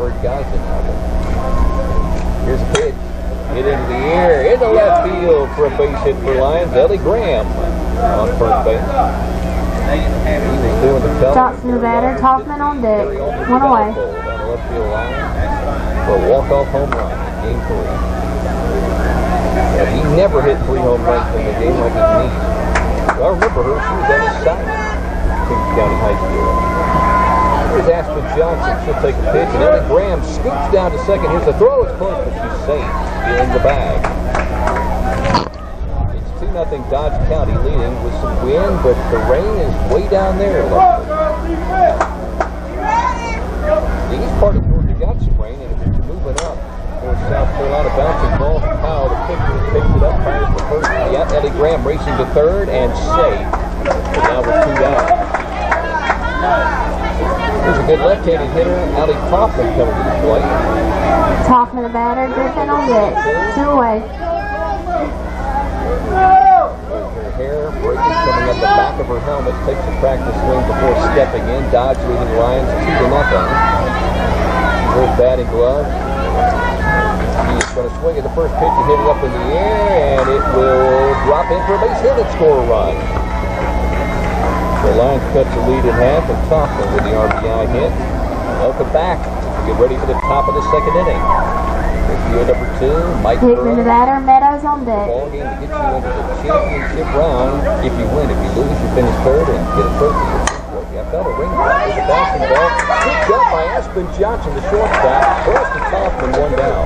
Bird Gosden out there. Here's a pitch. Hit into the air, into left field for a base hit for Lyons. Ellie Graham on first base. He was doing the color. Johnson the batter, Toffman on deck. 1 away. Down the left field line for a walk-off home run in game 3. He never hit 3 home runs in the game like he needs. I remember her, she was on his side at Kings County High School. Here's Aspen Johnson, she'll take a pitch, and Ellie Graham scoops down to second. Here's the throw, it's close, but she's safe. Here in the bag. It's 2-0 Dodge County leading with some wind, but the rain is way down there. The east part of Georgia got some rain, and it's moving up towards South Carolina. Bouncing ball from Powell. The pitcher takes it up, fires the first. Yep, Ellie Graham racing to third and safe. So now we're 2 down. There's a good left-handed hitter, Allie Toffman, coming to the plate. Toffman the batter, Griffin on deck. 2 away. Her hair breaking, coming up the back of her helmet, takes a practice swing before stepping in. Dodge leading Lyons 2-0. Good batting glove. He's going to swing at the first pitch and hit it up in the air, and it will drop in for a base hit and score a run. The Lyons cuts the lead in half, and Toffman with the RBI hit. Welcome back. Get ready for the top of the second inning. Field number 2, Mite. Hickman the batter, Meadows on deck. Ball game to get you into the championship round. If you win, if you lose, you finish third and get a trophy. You have got a ring with a bouncing ball. Picked up by Aspen Johnson, the shortstop. First to Toffman, 1 down.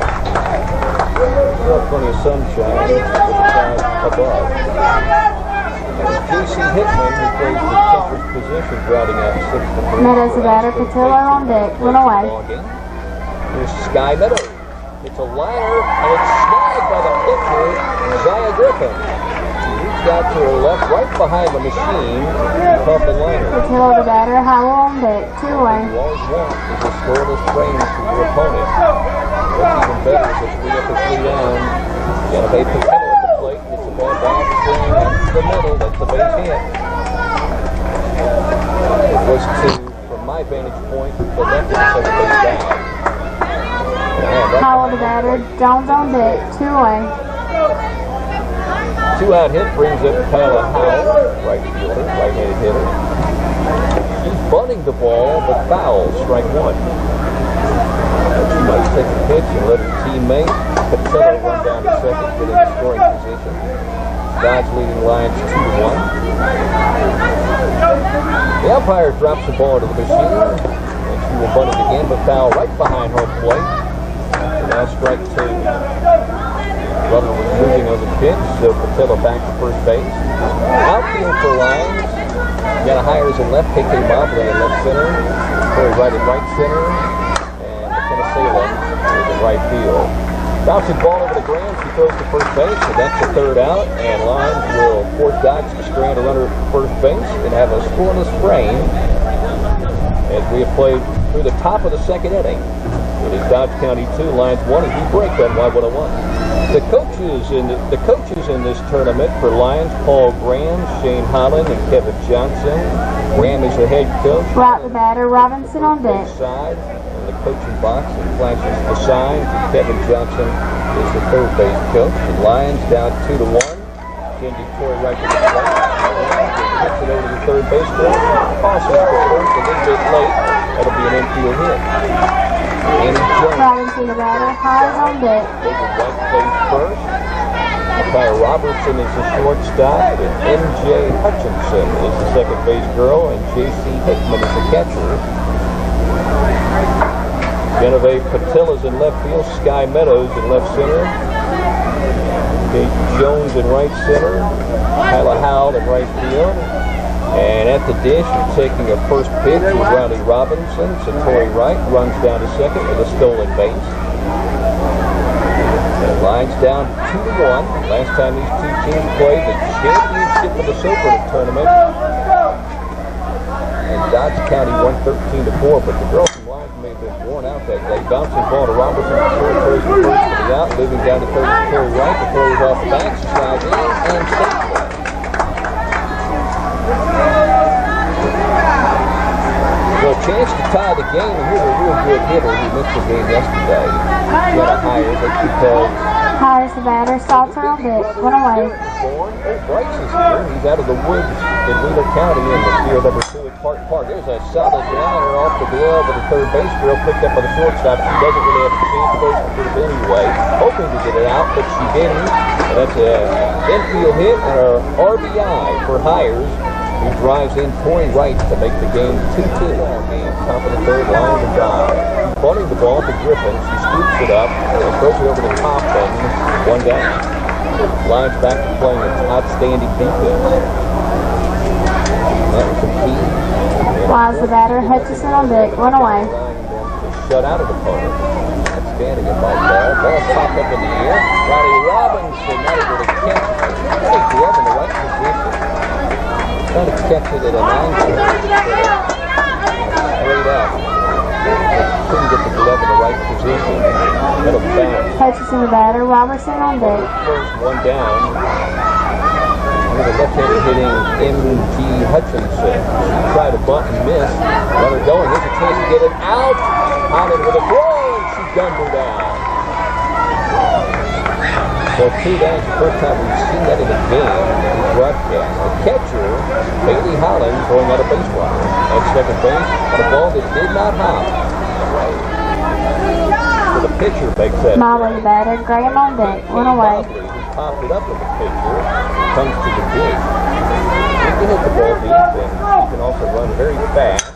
Still plenty of sunshine with the clouds above. J.C. Hickman, who plays the catcher's position, grounding out 6-3. Meadows the batter, Patillo on deck. 1 away. Here's Sky Meadows. It's a liner, and it's snagged by the pitcher, Zaya Griffin. She reached out to her left, right behind the machine, and caught the liner. Patillo the batter, Howell on deck. 2 away. What you always want is a scoreless frame for your opponent. What's even better is a 3 up and 3 down. You got to make Patillo at the plate, and it's a ball down the swing, up to the middle. That's the base hit. It was from my vantage point, the left of the second base down. Howell the batter, Jones on deck. 2 away. 2-out hit brings up Tyler Howell, right fielder, right-handed hitter. He's bunting the ball, but fouls, strike 1. She might take a pitch and let her teammate Patillo run down to second, get in the scoring position. Dodge leading Lyons 2-1. The umpire drops the ball to the machine, and she will bunt it again, but foul right behind home plate. Now strike 2. Runner was moving on the pitch, so Patillo back to first base. Outfield for Lyons. Got a Hires in left, KK Mobley in left center, Corey Wright in right center, and McKenna Salem is in right field. Bouncing ball over the ground, she throws to first base, so that's the 3rd out, and Lyons will force Dodge to strand a runner at first base and have a scoreless frame as we have played through the top of the second inning. It is Dodge County 2, Lyons 1, and we break on Y101. The coaches in this tournament for Lyons: Paul Graham, Shane Holland, and Kevin Johnson. Graham is the head coach. Route the batter, Robinson on deck. Side in the coaching box and flashes the sign. Kevin Johnson is the third base coach. The Lyons down 2-1. Ken Detroit right to the plate. Hits it over to the third base coach. Tosses to first a little bit late. That'll be an infield hit. Robinson the batter, Hires on deck. Right plays first. Kyle Robertson is the shortstop, and MJ Hutchinson is the second base girl, and J.C. Hickman is the catcher. Genevieve Patilla's in left field, Sky Meadows in left center, Kate Jones in right center, Kyla Howell in right field. And at the dish, you're taking a first pitch with Riley Robinson. Satori Wright runs down to second with a stolen base. And Lyons down 2-1. Last time these two teams played the championship of the Soper tournament. And Dodge County won 13-4, but the girls from Lyons may have been worn out that day. Bouncing ball to Robertson, short throws the first to the out, moving down to third to Satori Wright. The throw is off the back, slides in, and safely. chance to tie the game, and here's a real good hitter who missed the game yesterday. Got a higher, but because Hires the batter, Salter on deck, one away. Bryce is here. He's out of the woods in Wheeler County in the field number 2 at Park Park. There's a solid liner off the glove of the third base girl, picked up by the shortstop. She doesn't really have a chance, goes for it anyway, hoping to get it out, but she didn't. And that's an infield hit and an RBI for Hires, who drives in Tori Wright to make the game 2-2. Top of the third, Lyons and dive. Bunting the ball to Griffin. She scoops it up and throws it over the top, and one down. Lyons back to playing its outstanding defense. That was the key. Lyons the batter, Hutchison on deck, one away. Shut out of the opponent. Outstanding at my ball. Ball popped up in the air. Ronnie Robinson not able to catch it. Got a glove in the right position. Trying to catch it at an angle. Straight up. Couldn't get the glove in the right position. That'll bounce. Hutchison the batter, Robertson on deck. First one down. With a left-hander hitting M.G. Hutchinson. She tried a bunt and missed. Runner going. Here's a chance to get it out. Holland with a throw, and she gunned her down. So 2 downs, the first time we've seen that in a game in the broadcast. The catcher, Bailey Holland, throwing out a base runner at second base on a ball that did not hop. So the pitcher makes that. Molly the batter, Graham on deck, one away. Who popped it up with the pitcher, comes to the dish. She can hit the ball deep, and she can also run very fast.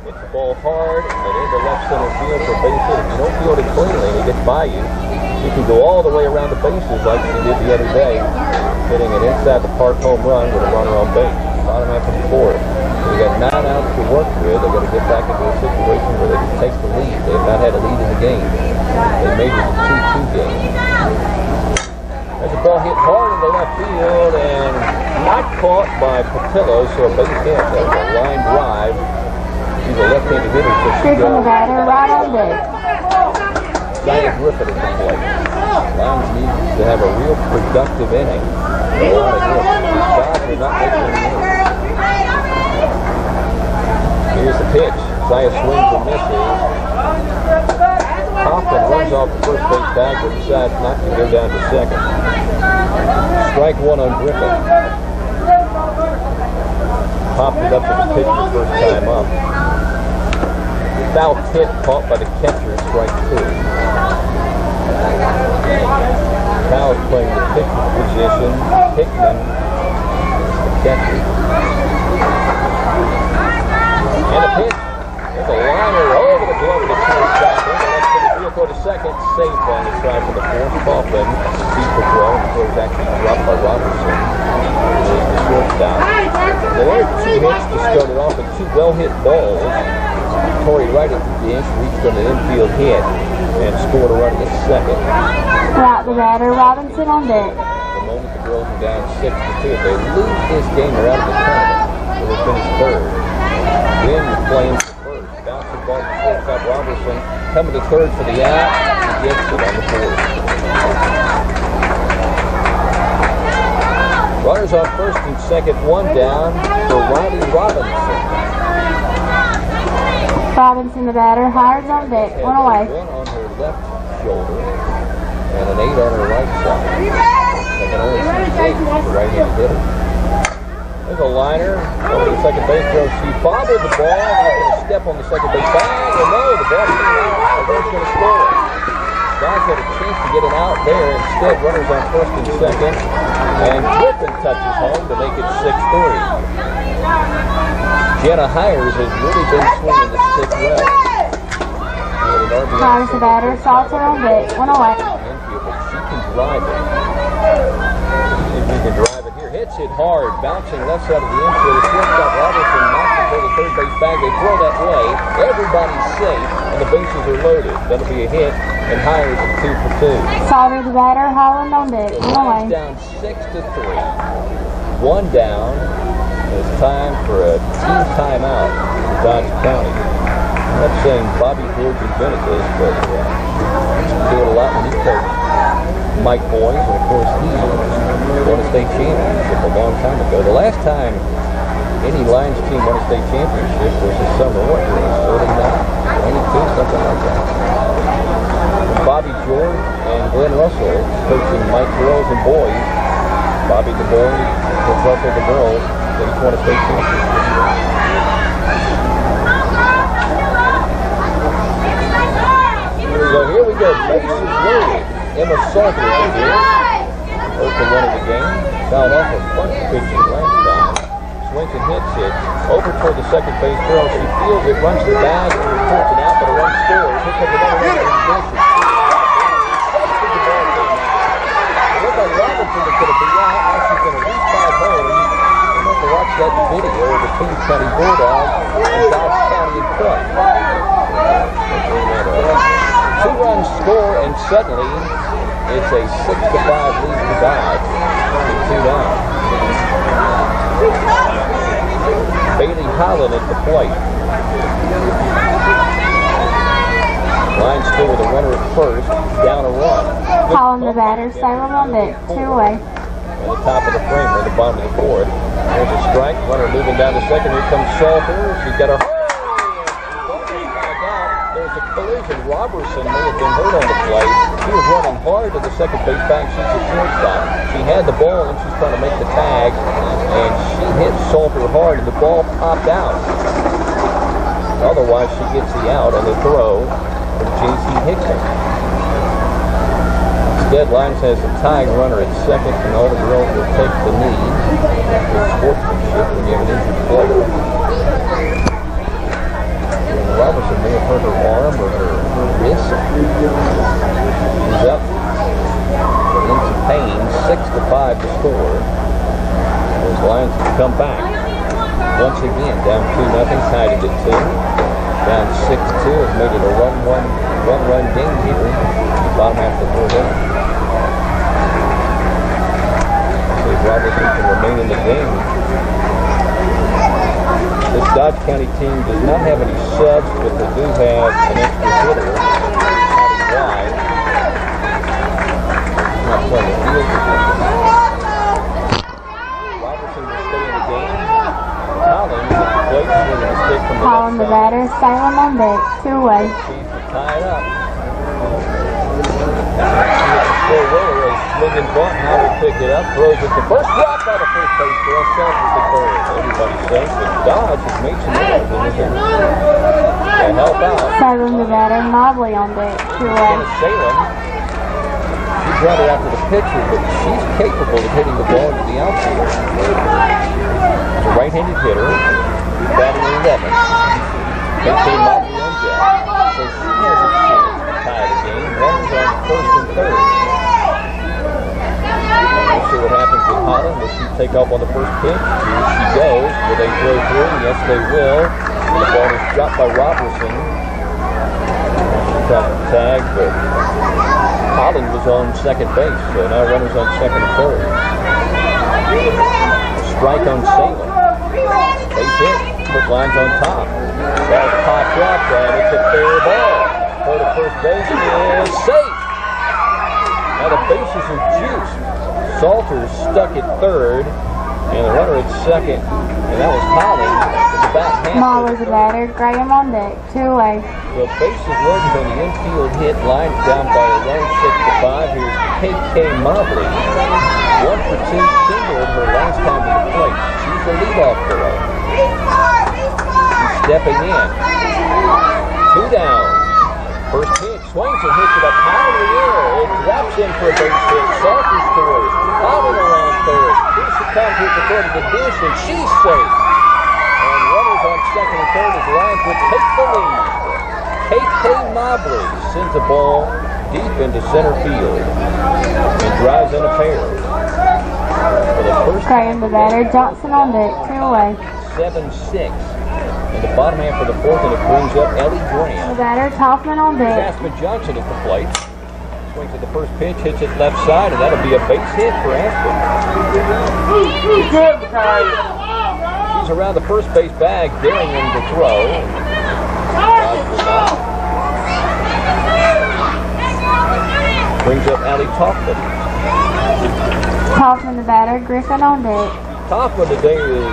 Hits the ball hard and into left center field for base hit. If you don't field it cleanly and it gets by you, you can go all the way around the bases like she did the other day, hitting an inside the park home run with a runner on base. Bottom half of the fourth. They got 9 outs to work with. They've got to get back into a situation where they can take the lead. They have not had a lead in the game. They made it a 2-2 game. There's a ball hit hard in the left field and not caught by Patillo, so a base hit. That was a line drive. She's a left-handed hitter, so she Griffin the batter, right on deck. Zion Griffin at the plate. Lyons needs to have a real productive inning. A lot of hits. The Dodgers are not making any innings. Here's the pitch. Zaya swings and misses. Hoffman runs off the first base bag, but decides not to go down to second. Strike 1 on Griffin. Popped it up to the pitcher the first time up. Foul tip caught by the catcher, strike 2. Fowles playing the pitcher position. Hickman, the catcher. And a pitch. There's a liner over the glove of the shortstop. He'll throw to second, safe on the try for the fourth. Kaufman beat the throw, and the throw is actually dropped by Robertson. There's the shortstop. There were 2 hits to start it off, and 2 well-hit balls. Tori Wright at the bench reached on an infield hit and scored a run at second. Right the batter, Robinson on deck. The moment the girls are down 6-2, if they lose this game, they're out of the tournament. They will finish third. Then you're playing for first. Bouncing ball to shortstop Robertson. Coming to third for the out. He gets it on the fourth. Runners on first and second, 1 down for Ronnie Robinson. Robinson the batter, Hires on deck, 1 away. 1 on her left shoulder and an 8 on her right side. They can only see 8 for the right-handed hitter. There's a liner over the second base throw. She bobbled the ball. She's going to step on the second base bag. And no, the ball came out. The runner's going to score. Guys had a chance to get it out there. Instead, runners on first and second. And Griffin touches home to make it 6-3. Jenna Hires has really been swinging the stick well. Hires the batter, Salter on deck, 1 away. She can drive it. See if she can drive it here. Hits it hard, bouncing left side of the infield. The shortstop Robertson knocks it to the third base bag. They throw that way. Everybody's safe, and the bases are loaded. That'll be a hit, and Hires at 2 for 2. Salter the batter, Holland on deck, 1 away. Down 6-3. 1 down. It's time for a team timeout for Dodge County. I'm not saying Bobby George invented this, but he did a lot when he coached Mike Boys, and of course he won a state championship a long time ago. The last time any Lyons team won a state championship was the summer what year? 49, 92, something like that. Bobby George and Glenn Russell coaching Mite girls and boys. Bobby the boys, Glenn Russell the girls. They each won a state championship. So here we go, bases loaded. Emma Salter is here. Open one of the game. Fouled off a bunch of pitches last time. Swings and hits it over toward the second base girl. She feels it, runs the bag, and reports it out, but a run scores. Here comes another one in position. It looked like Robinson was going to be out. Now she's going to restart home. You have to watch that video of the Kings County Bulldogs and Dodge County and Cook. 2-run score, and suddenly it's a 6-5 lead to Dodge. 2 down. Bailey Holland at the plate. Lyons still with a runner at first, down a run. Holland the batter, Salem on deck, 2-away. On the top of the frame, or the bottom of the fourth. There's a strike, runner moving down to second. Here comes Salter. She's got a There's a collision. Robertson may have been hurt on the play. She was running hard to the second base bag. She's a shortstop. She had the ball and she's trying to make the tag, and she hit Salter hard and the ball popped out. Otherwise, she gets the out on the throw from J.C. Hickson. Instead, Lyons has a tying runner at second, and all the girls will take the lead. It's sportsmanship when you have an injured player. Robinson may have hurt her arm or her wrist. She's up into pain, 6-5 to score. Those Lyons come back. Once again, down 2-0, tied it at 2. Down 6-2 has made it a one-run game here. The bottom half of the fourth inning. See if Robinson can remain in the game. This Dodge County team does not have any subs, but they do have an extra hitter out wide. He's not playing the field or something. Robertson will stay in the game. Collins at the plate, swinging a stick from the Holland the batter, Salem on deck, 2-away. Chiefs are tied up. Swinging bunt, Howard picked it up, throws it to first, dropped by the first base girl, Salter to third. Everybody says that Dodge has made some moves in this inning to help out. Salem the batter, Mobley on deck, 2-away. Salem, she's rather after the pitcher, but she's capable of hitting the ball into the outfield. She's a right-handed hitter, batting 11. KK Mobley on deck, so she has a chance to tie the game. Runners on first and third. We'll see what happens with Holland. Will she take off on the first pitch? Here she goes. Will they throw through? Yes, they will. And the ball is dropped by Robertson. She tried to tag, but Holland was on second base, so now runners on second and third. Strike on Salem. Base hit. Put Lyons on top. Ball popped up, and it's a fair ball. For the first base is safe. Now the bases are juiced. Salter stuck at third, and the runner at second, and that was Collins with the back hand. Mahler's the batter, Graham on deck, 2-away. The bases loaded on the infield hit, Lyons down by a run, 6-5. Here's KK Mobley, 1 for 2, singled her last time to the plate. She's the leadoff girl. She's stepping in. 2 down. First pitch, swings and hits it up high in the air. It drops in for a base hit. Salter scores. Holland around third. Here she comes with the third of the dish, and she's safe. And runners on second and third as Lyons will take the lead. KK Mobley sends the ball deep into center field and drives in a pair. For the first Graham the batter, Johnson on deck, 2-away. 7-6. In the bottom half of the fourth, and it brings up Ellie Graham. The batter, Hoffman on deck. Aspen Johnson at the plate. Swings at the first pitch, hits it left side, and that'll be a base hit for Aspen. She's around the first base bag, daring him to throw. Brings up Allie Toffman. Hoffman the batter, Griffin on deck. Toffman today is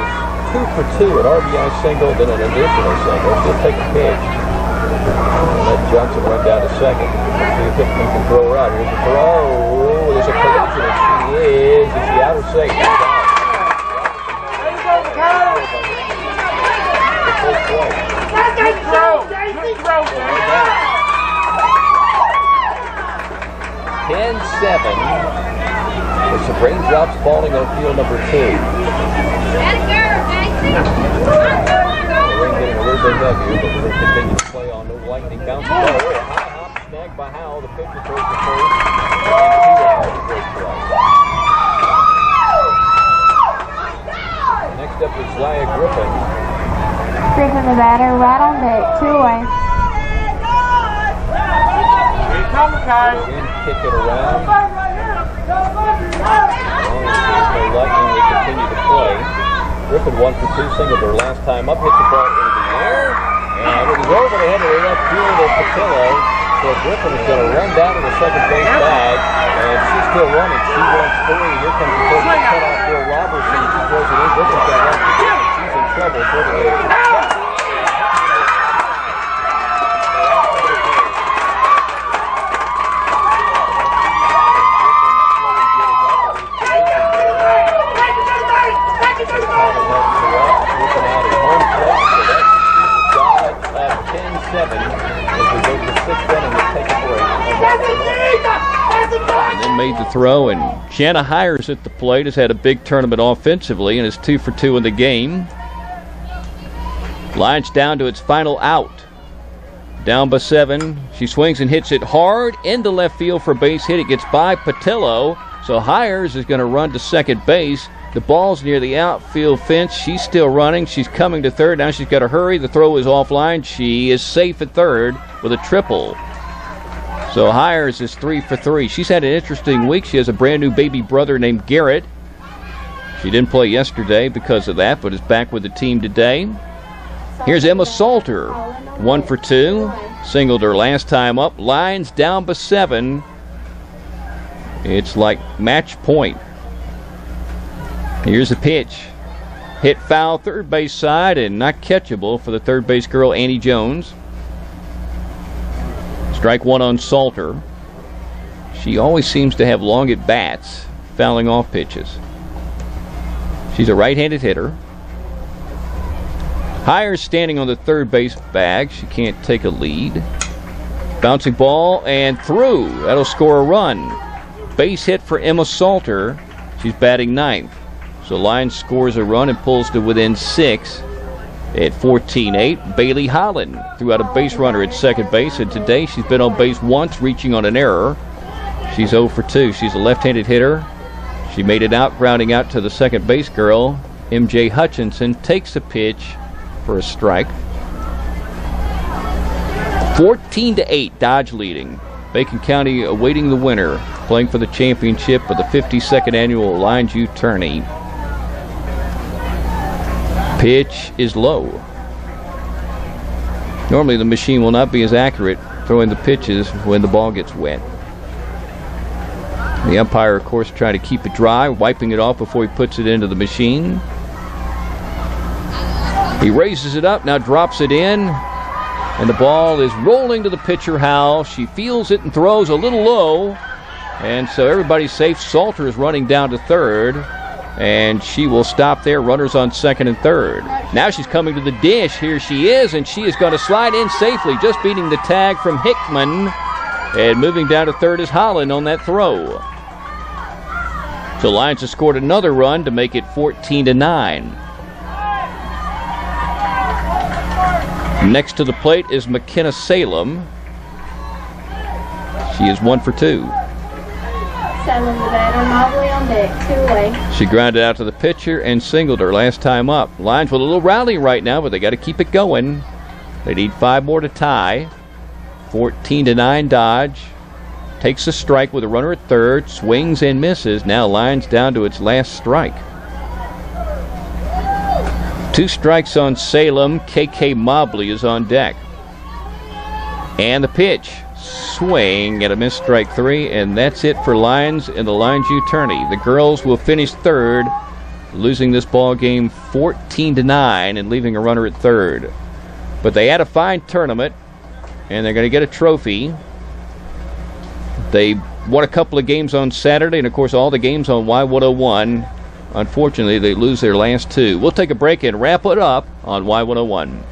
2 for 2, an RBI single, then an additional single. She'll take a pitch. And let Johnson run down to second. Let's see if Hickman can throw her out. Here's the throw. There's a collision, and she is. Is she out or safe? She's out. Good throw. Good throw, man. 10-7. With some raindrops falling on field number 2. The rain getting a little bit heavier, but we're going to continue to play on. No lightning bounce ball. A high hop snag by Howell. The pitcher throws the first. And two are great strike. Next up is Zaya Griffin. Griffin the batter, right on deck, 2-away. Here you come, guys. Again, kick it around. No lightning, we continue to play. Griffin 1 for 2, singled her last time up, hit the ball into the air, and it is over the head of the left field of Patillo. So Griffin is going to run down to the second base bag, and she's still running. She wants 3. Here comes the first cut off Bill Robertson. She throws it in. Griffin's going to run. She's in trouble. And then made the throw, and Shanna Hires at the plate has had a big tournament offensively and is 2 for 2 in the game. Lyons down to its final out. Down by 7. She swings and hits it hard into left field for a base hit. It gets by Patillo, so Hires is going to run to second base. The ball's near the outfield fence. She's still running. She's coming to third. Now she's got to hurry. The throw is offline. She is safe at third with a triple. So Hires is 3 for 3. She's had an interesting week. She has a brand new baby brother named Garrett. She didn't play yesterday because of that, but is back with the team today. Here's Emma Salter, 1 for 2. Singled her last time up. Lyons down by 7. It's like match point. Here's a pitch. Hit foul third base side and not catchable for the third base girl, Annie Jones. Strike 1 on Salter. She always seems to have long at bats, fouling off pitches. She's a right-handed hitter. Hires standing on the third base bag. She can't take a lead. Bouncing ball and through. That'll score a run. Base hit for Emma Salter. She's batting 9th. So Lyons scores a run and pulls to within 6. At 14-8, Bailey Holland threw out a base runner at second base, and today she's been on base once, reaching on an error. She's 0 for 2. She's a left-handed hitter. She made it out, grounding out to the second base girl. M.J. Hutchinson takes a pitch for a strike. 14-8, Dodge leading. Bacon County awaiting the winner, playing for the championship for the 52nd annual Lyons Youth Tourney. Pitch is low. Normally the machine will not be as accurate throwing the pitches when the ball gets wet. The umpire, of course, trying to keep it dry, wiping it off before he puts it into the machine. He raises it up, now drops it in, and the ball is rolling to the pitcher, Howell. She feels it and throws a little low, and so everybody's safe. Salter is running down to third, and she will stop there. Runners on second and third. Now she's coming to the dish. Here she is, and she is going to slide in safely, just beating the tag from Hickman. And moving down to third is Holland on that throw. So Lyons has scored another run to make it 14-9. Next to the plate is McKenna Salem. She is 1 for 2. Salem the batter, Mobley on deck, 2-away. She grounded out to the pitcher and singled her last time up. Lyons with a little rally right now, but they got to keep it going. They need 5 more to tie. 14-9 Dodge. Takes a strike with a runner at third. Swings and misses. Now Lyons down to its last strike. 2 strikes on Salem. KK Mobley is on deck. And the pitch. Swing and a missed, strike 3, and that's it for Lyons in the Lyons Youth Tourney. The girls will finish third losing this ball game 14-9 and leaving a runner at third. But they had a fine tournament, and they're going to get a trophy. They won a couple of games on Saturday, and of course all the games on Y101. Unfortunately, they lose their last two. We'll take a break and wrap it up on Y101.